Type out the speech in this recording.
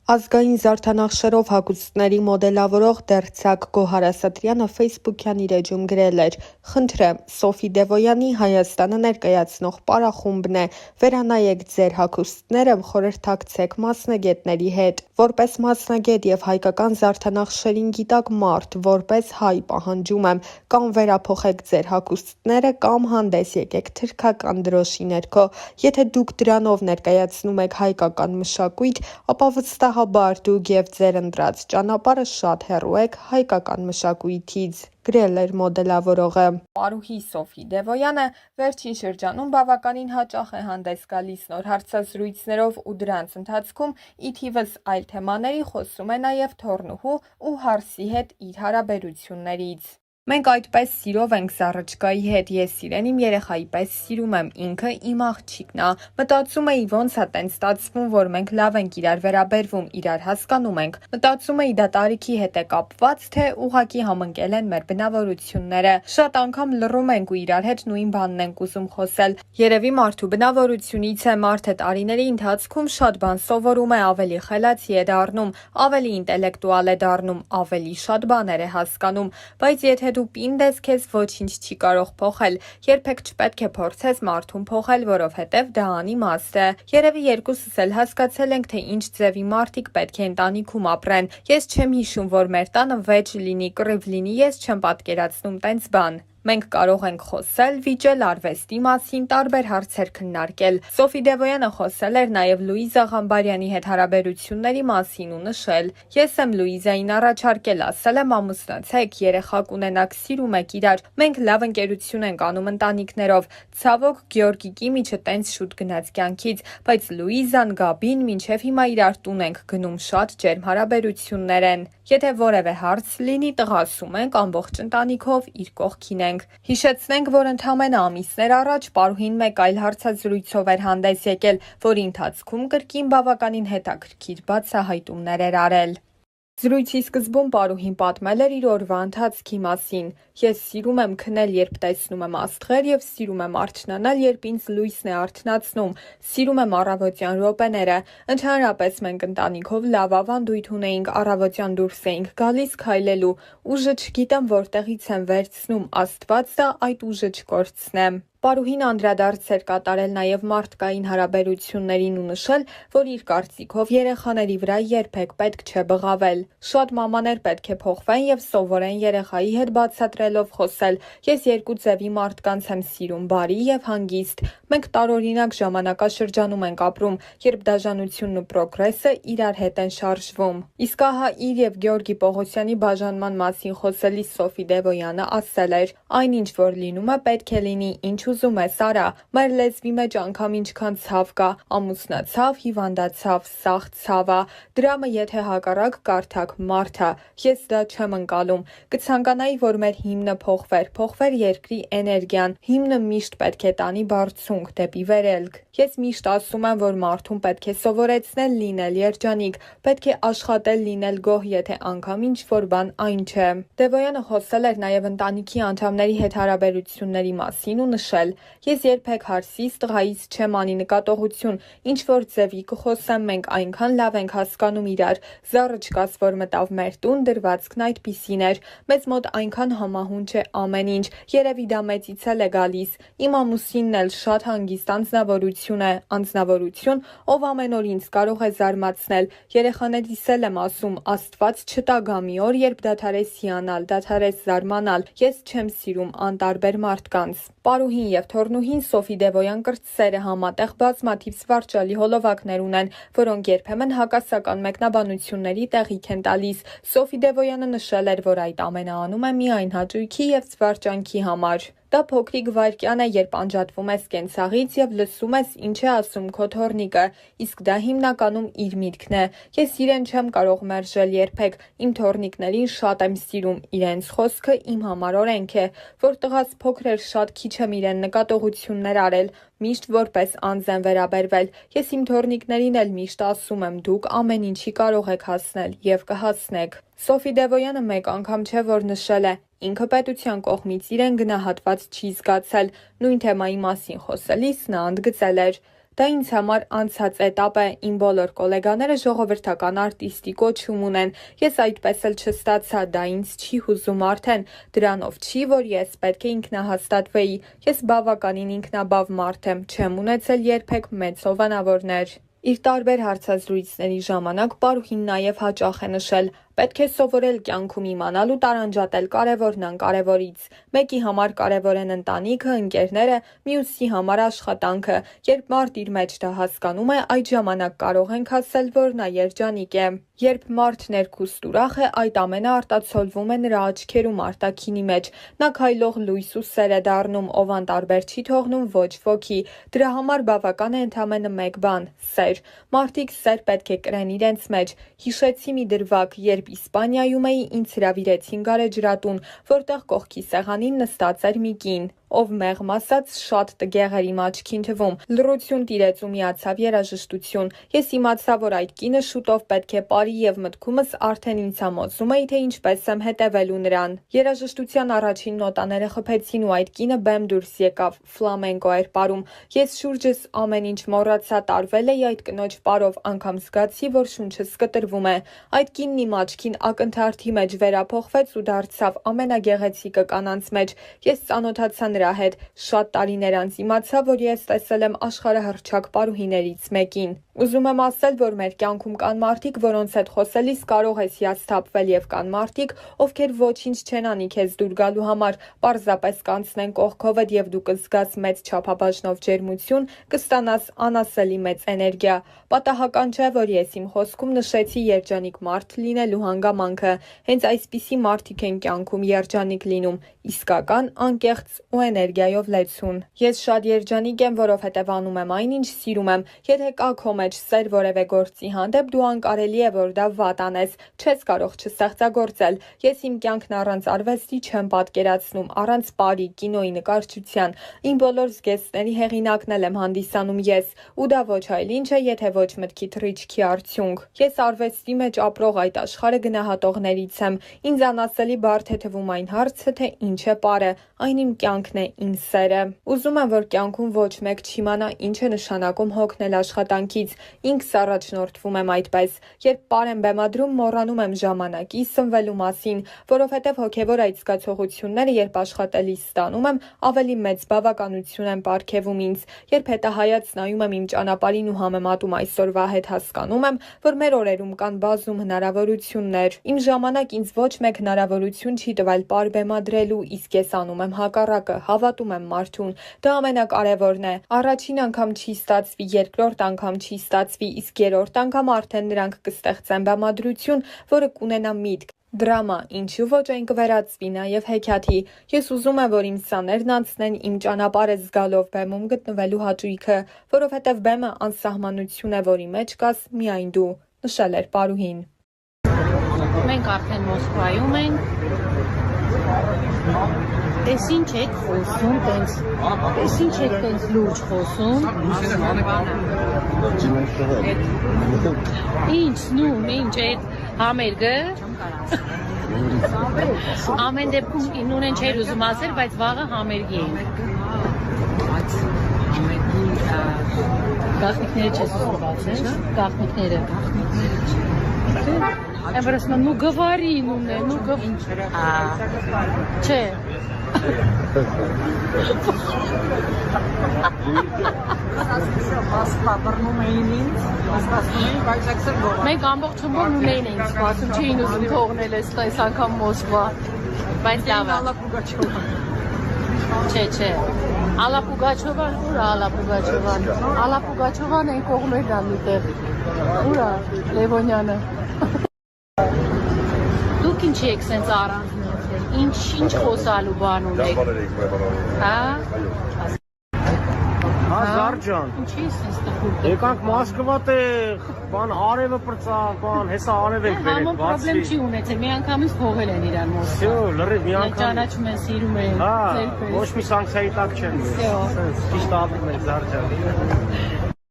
Ազգային զարդանախշերով հագուստների մոդելավորող Դերձակ Գոհար Ասատրյանը Facebook-յան իր էջում գրել էր. «Խնդրեմ, Սոֆի Դևոյանի Հայաստանը ներկայացնող պարախումբն է, վերանայեք ձեր հագուստները, խորհրդակցեք մասնագետների հետ։ Որպես մասնագետ և հայկական զարդանախշերին գիտակ մարդ, որպես հայ պահանջում եմ, կամ վերափոխեք ձեր հագուստները, կամ հանդես եկեք թրքական դրոշի ներքո։ Եթե դուք դրանով ներկայացնում եք հայկական մշակույթ, ապա վստահաբար դուք և ձեր ընտրած ճանապարհը շատ հեռու եք հայկական մշակույթից», գրել էր մոդելավորողը։ Պարուհի Սոֆի Դևոյանը վերջին շրջանում բավականին հաճախ է հանդես գալիս նոր հարցազրույցներով ու դրանց ընթացքում ի թիվս այլ թեմաների խոսում է նաև թոռնուհու ու հարսի հետ իր հարաբերություններից։ Մենք այդպես սիրով ենք Զառիճկայի հետ, ես իրեն իմ երեխայի պես սիրում եմ, ինքը իմ աղջիկն ա, մտածում էի ոնց ա տենց ստացվում, որ մենք լավ ենք իրար վերաբերվում, իրար հասկանում ենք, մտածում էի դա տարիքի հետ է կապված, թե ուղղակի համընկել են մեր բնավորությունները, շատ անգամ լռում ենք ու իրար հետ նույն բանն ենք ուզում խոսել, երևի մարդու բնավորությունից է, մարդը տարիների ընթացքում շատ բան սովորում է, ավելի խելացի է դառնում, ավելի ինտելեկտուալ է դառնում, ավելի շատ բաներ է հասկանում, բայց եթե դու պինդ ես, քեզ ոչինչ չի կարող փոխել, երբեք չպետք է փորձես մարդուն փոխել, որովհետև դա անիմաստ է։ Երևի երկուսս էլ հասկացել ենք, թե ինչ ձևի մարդիկ պետք է ընտանիքում ապրեն։ Ես չեմ հիշում, որ մեր տանը վեճ լինի, կռիվ լինի, ես չեմ պատկերացնում տենց բան։ Մենք կարող ենք խոսել, վիճել արվեստի մասին, տարբեր հարցեր քննարկել։ Սոֆի Դևոյանը խոսել էր նաև Լուիզա Ղամբարյանի հետ հարաբերությունների մասին ու նշել. «Ես եմ Լուիզային առաջարկել, ասել եմ ամուսնացեք, երեխա կունենաք, սիրում եք իրար, մենք լավ ընկերություն ենք անում ընտանիքներով։ Ցավոք Գյորգի Կիմիչը տենց շուտ գնաց կյանքից, բայց Լուիզան, Գաբին մինչև հիմա իրար տուն ենք գնում, շատ ջերմ հարաբերություններ են։ Եթե որևէ հարց լինի, տղա ասում ենք, ամբողջ ընտանիքով իր կողքին ենք»։ Հիշեցնենք, որ ընդամենը ամիսներ առաջ պարուհին մեկ այլ հարցազրույցով էր հանդես եկել, որի ընթացքում կրկին բավականին հետաքրքիր բացահայտումներ էր արել։ Զրույցի սկզբում պարուհին պատմել էր իր օրվա ընթացքի մասին. «Ես սիրում եմ քնել, երբ տեսնում եմ աստղեր և սիրում եմ արթնանալ, երբ ինձ լույսն է արթնացնում, սիրում եմ առավոտյան րոպեները, ընդհանրապես մենք ընտանիքով լավ ավանդույթ ունեինք, առավոտյան դուրս էինք գալիս քայլելու, ուժը չգիտեմ որտեղից եմ վերցնում, Աստված տա այդ ուժը չկորցնեմ»։ Պարուհին անդրադարձ էր կատարել նաև մարդկային հարաբերություններին ու նշել, որ իր կարծիքով երեխաների վրա երբեք պետք չէ բղավել։ Շատ մամաներ պետք է փոխվեն և սովորեն երեխայի հետ բացատրելով խոսել. «Ես երկու ձևի մարդկանց եմ սիրում՝ բարի և հանգիստ։ Մենք տարօրինակ ժամանակաշրջանում ենք ապրում, երբ դաժանությունն ու պրոգրեսը իրար հետ են շարժվում»։ Իսկ ահա իր և Գեորգի Պողոսյանի բաժանման մասին խոսելիս Սոֆի Դևոյանը ասել էր. «Այնինչ որ լինում է, պետք է լինի, ինչ ուզում ես արա, մեր լեզվի մեջ անգամ ինչքան ցավ կա, ամուսնացավ, հիվանդացավ, սաղ ցավ ա, դրամը եթե հակառակ կարդաք մարդ ա, ես դա չեմ ընկալում, կցանկանայի, որ մեր հիմնը փոխվեր երկրի էներգիան, հիմնը միշտ պետք է տանի բարձունք, դեպի վերելք։ Ես միշտ ասում եմ, որ մարդուն պետք է սովորեցնել լինել երջանիկ, պետք է աշխատել լինել գոհ, եթե անգամ ինչ-որ բան այն չէ»։ Դևոյանը խոսել էր նաև ընտանիքի անդամների հետ հարաբերությունների մասին ու նշել. «Ես երբեք հարսիս, տղայիս չեմ անի նկատողություն, ինչ-որ ձևի կխոսեմ, մենք այնքան լավ ենք հասկանում իրար, Զառիճկաս որ մտավ մեր տուն, դրվածքն այդպիսին էր, մեզ մոտ այնքան համահունչ է ամեն ինչ, երևի դա մեծից էլ է գալիս, իմ ամուսինն էլ շատ հանգիստ անձնավորություն է, անձնավորություն, ով ամեն օր ինձ կարող է զարմացնել, երեխաներիս էլ եմ ասում, Աստված չտա գա մի օր, երբ դադարես հիանալ, դադարես զարմանալ, ես չեմ սիրում անտարբեր մարդկանց»։ Պարուհին և թոռնուհին Սոֆի Դևոյան կրտսերը համատեղ բազմաթիվ զվարճալի հոլովակներ ունեն, որոնք երբեմն հակասական մեկնաբանությունների տեղիք են տալիս։ Սոֆի Դևոյանը նշել էր, որ այդ ամենը անում է միայն հաճույքի և զվարճանքի համար։ Դա փոքրիկ վայրկյան է, երբ անջատվում ես կենցաղից և լսում ես ինչ է ասում քո թոռնիկը, իսկ դա հիմնականում իր միտքն է։ Ես իրեն չեմ կարող մերժել երբեք, իմ թոռնիկներին շատ եմ սիրում, իրենց խոսքը իմ համար օրենք է, որ տղաս փոքր էր շատ քիչ եմ իրեն նկատողություններ արել, միշտ որպես անձ եմ վերաբերվել, ես իմ թոռնիկներին էլ միշտ ասում եմ դուք ամեն ինչի կարող եք հասնել և կհասնեք։ Սոֆի Դևոյանը մեկ անգամ չէ, որ նշել է. ինքը պետության կողմից իրեն գնահատված չի զգացել, նույն թեմայի մասին խոսելիս նա ընդգծել էր. Դա ինձ համար անցած էտապ է, իմ բոլոր գոլեգաները ժողովրդական արտիստի կոչում ունեն, ես այդպես էլ չստացա, դա ինձ չի հուզում արդեն, դրանով չի, որ ես պետք է ինքնահաստատվեի, ես բավականին ինքնաբավ մարդ եմ, չեմ ունեցել երբեք մեծ հովանավորներ։ Իր տարբեր հարցազրույցների ժամանակ Պարուհին նաև հաճախ է նշել. պետք է սովորել կյանքում իմանալ ու տարանջատել կարևորն անկարևորից։ Մեկի համար կարևոր են ընտանիքը, ընկերները, մյուսի համար աշխատանքը։ Երբ մարդ իր մեջ դա հասկանում է, այդ ժամանակ կարող ենք ասել, որ նա երջանիկ է։ Երբ մարդ ներքուստ ուրախ է, այդ ամենը արտացոլվում է նրա աչքերում, արտաքինի մեջ։ Նա քայլող լույս ու սեր է դառնում, ով անտարբեր չի թողնում ոչ ոքի։ Դրա համար բավական է ընդամենը մեկ բան՝ սեր։ Մարդիկ սեր պետք է կրեն իրենց մեջ։ Հիշեցի մի դրվագ, երբ Իսպանիայում էի, ինձ հրավիրեցին գարեջրատուն, որտեղ կողքի սեղանին նստած էր մի կին, ով մեղմ ասած շատ տգեղ էր իմ աչքին թվում։ Լռություն տիրեց ու միացավ երաժշտություն։ Ես իմացա, որ այդ կինը շուտով պետք է ապարի եւ մտքումս արդեն ինձ համոզում էի, թե ինչպես եմ հետևելու նրան։ Երաժշտության առաջին նոտաները խփեցին ու այդ կինը բեմ դուրս եկավ, ֆլամենկո էր պարում։ Ես շուրջս ամեն ինչ մոռացա, տարվել էի այդ կնոջ պարով, անգամ զգացի, որ շունչս կտրվում է։ Այդ կինն իմ աչքին ակնթարթի մեջ վերափոխվեց ու դարձավ ամենագեղեցիկը կանանց մեջ։ Ես ծանոթացա նրա հետ, շատ տարիներ անց իմացա, որ ես տեսել եմ աշխարհահռչակ պարուհիներից մեկին։ Ուզում եմ ասել, որ մեր կյանքում կան մարդիկ, որոնց հետ խոսելիս կարող ես հիասթափվել, եւ կան մարդիկ, ովքեր ոչինչ չեն անի քեզ դուր գալու համար, պարզապես կանցնեն կողքովդ եւ դու կզգաս մեծ չափաբաժնով ջերմություն, կստանաս անասելի մեծ էներգիա։ Պատահական չէ, որ ես իմ խոսքում նշեցի երջանիկ մարդ լինելու հանգամանքը։ Հենց այսպիսի մարդիկ են կյանքում երջանիկ լինում, իսկական, անկեղծ ու էներգիայով լեցուն։ Ես շատ երջանիկ եմ, որովհետև անում եմ այն, ինչ սիրում եմ։ Եթե կա քո մեջ սեր որևէ գործի հանդեպ, դու անկարելի է, որ դա վատ անես, չես կարող չստեղծագործել։ Ես իմ կյանքն առանց արվեստի չեմ պատկերացնում, առանց պարի, կինոյի, նկարչության։ Իմ բոլոր զգեստների հեղինակն եմ հանդիսանում ես, ու դա ոչ այլ ինչ է, եթե ոչ մտքի թռիչքի արդյունք։ Ես արվեստի մեջ ապրող այդ աշխարհը գնահատողներից եմ։ Ինձ անասելի բարդ է թվում այն հարցը, թե ինչ է պարը, այն իմ կյանքն է, իմ սերը։ Ուզում եմ, որ կյանքում ոչ մեկ չիմանա ինչ է նշանակում հոգնել աշխատանքից։ Ինքս առաջնորդվում եմ այդպես։ Երբ պար եմ բեմադրում, մոռանում եմ ժամանակի, սնվելու մասին, որովհետև հոգևոր այդ զգացողությունները, երբ աշխատելիս ստանում եմ, ավելի մեծ բավականություն են պարգևում ինձ։ Երբ հետահայաց նայում եմ իմ ճանապարհին ու համեմատում այսօրվա հետ, հասկանում եմ, որ մեր օրերում կան բազում հնարավորություններ։ Իմ ժամանակ ինձ ոչ մեկ հնարավորություն չի տվել պար բեմադրելու, իսկ ես անում եմ հակառակը, հավատում եմ մարդուն։ Դա ամենակարևորն է։ Առաջին անգամ չի ստացվի, երկրորդ անգամ չի ստացվի, իսկ երրորդ անգամ արդեն նրանք կստեղծեն բեմադրություն, որը կունենա միտք։ Դրամա, ինչու ոչ այն կվերածվի նաև հեքիաթի։ Ես ուզում եմ, որ իմ սաներն անցնեն իմ ճանապարհը զգալով բեմում գտնվելու հաճույքը, որովհետև բեմը անսահմանություն է, որի մեջ կաս միայն դու, նշել էր Պարուհին։ Մենք արդեն Մոսկվայում ենք։ Էս ինչ եք խոսում, էս ինչ եք տենց լուրջ խոսում։ Ինչ, ինչ այդ համերգը։ Ամեն դեպքում նույնն չէր ուզում ասել, բայց վաղը համերգի ենք։ Գաղտնիքները չես ուզում բացել, գաղտնիքները։ Я просто, ну говори, ну говори. Չէ։ Մենք ամբողջ խմբով նույնն էինք սպասում, չէին ուզում թողնել այս անգամ Մոսկվա, բայց լավ է։ Չէ։ Ալա Պուգաչովան, ուր է Ալա Պուգաչովան։ Ալա Պուգաչովան այն կողմերն ան ուտեղ։ Ուր է Լևոնյանը։ Դուք ինչ եք սենց առանձնացել, ինչ խոսալու բան ունեք։ Հա։ Հազար ջան։ Ինչի՞ սենց տխուր։ Եկանք Մոսկվա տեղ, բան արևը պրծավ, բան, հեսա արև եք վերեք, Համոն պրոբլեմ չի ունեցել, մի անգամից թողել են իրան Մոսկվա։ Всё, լրիվ մի անգամ։ Ճանաչում են, սիրում են, Հա, ծելպես։ ոչ մի սանկցիայի տակ չեն։ Всё։ Ճիշտ ապրում եք, Զար ջան։